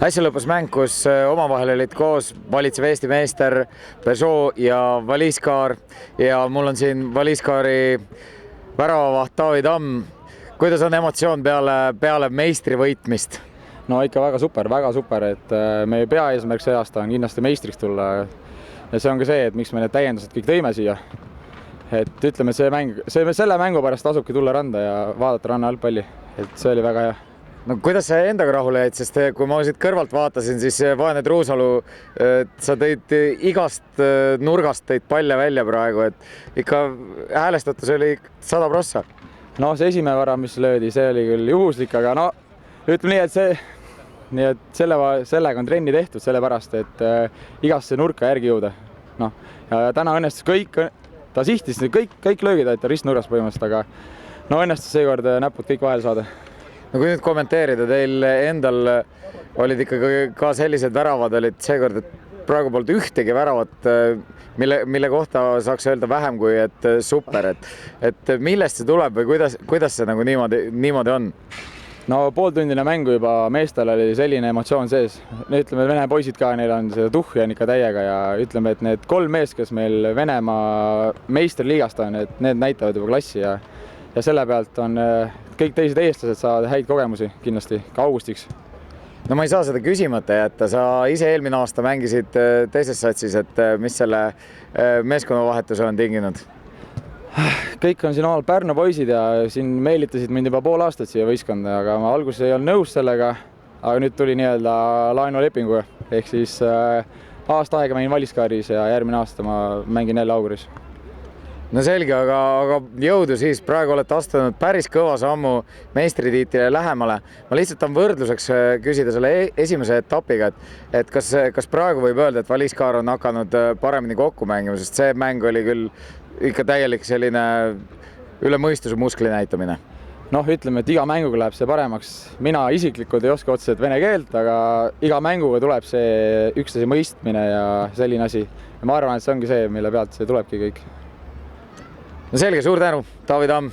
Äsja lõpus mäng, kus omavahel olid koos valitsev Eesti meister Peugeot ja Valiskaar ja mul on siin Valiskaari väravavaht Taavi Tamm. Kuidas on emotsioon peale meistri võitmist? No ikka väga super, et meie peaeesmärk see aasta on kindlasti meistriks tulla ja see on ka see, et miks me need täiendused kõik tõime siia. Et ütleme, selle mängu pärast tasubki tulla randa ja vaadata ranna jalgpalli, et see oli väga hea. No kuidas sa endaga rahule jäid, sest kui ma siit kõrvalt vaatasin, siis Vaene Truusalu, sa tõid igast nurgast palle välja praegu, et ikka häälestatus oli 100%. No see esimene värav, mis löödi, see oli küll juhuslik, aga no ütleme nii, et sellega on trenni tehtud sellepärast, et igasse nurka järgi jõuda. No, ja täna õnnestus ta sihtis kõik löögid, et ta ristnurgas põhimõtteliselt, aga no õnnestus seekord näpud kõik vahel saada. No kui nüüd kommenteerida, teil endal olid ikkagi ka sellised väravad, olid seekord, et praegu polnud ühtegi väravat, mille kohta saaks öelda vähem kui, et super, et millest see tuleb või kuidas see nagu niimoodi on? No pooltundine mängu juba meestel oli selline emotsioon sees. Ütleme, Vene poisid ka, neil on seda tuhja ikka täiega ja ütleme, et need 3 meest, kes meil Venemaa meistriliigast on, et need näitavad juba klassi ja selle pealt on kõik teised eestlased saavad häid kogemusi kindlasti ka augustiks. No ma ei saa seda küsimata jätta, sa ise eelmine aasta mängisid teises satsis, et mis selle meeskonnavahetuse on tinginud? Kõik on siin omal Pärnu poisid ja siin meelitasid mind juba pool aastat siia võistkonda, aga ma alguses ei olnud nõus sellega, aga nüüd tuli nii-öelda laenulepingu, ehk siis aasta aega mängin Valiskaaris ja järgmine aasta ma mängin jälle Auguris. No selge, aga jõudu siis, praegu olete astunud päris kõva sammu meistritiitlile lähemale. Ma lihtsalt on võrdluseks küsida selle esimese etapiga, et kas praegu võib öelda, et Valiskaar on hakanud paremini kokku mängima, sest see mäng oli küll ikka täielik selline üle mõistuse muskli näitamine. Noh, ütleme, et iga mänguga läheb see paremaks. Mina isiklikult ei oska otseselt vene keelt, aga iga mänguga tuleb see üksteise mõistmine ja selline asi. Ja ma arvan, et see ongi see, mille pealt see tulebki kõik. No selge, suur tänu, Taavi Tamm.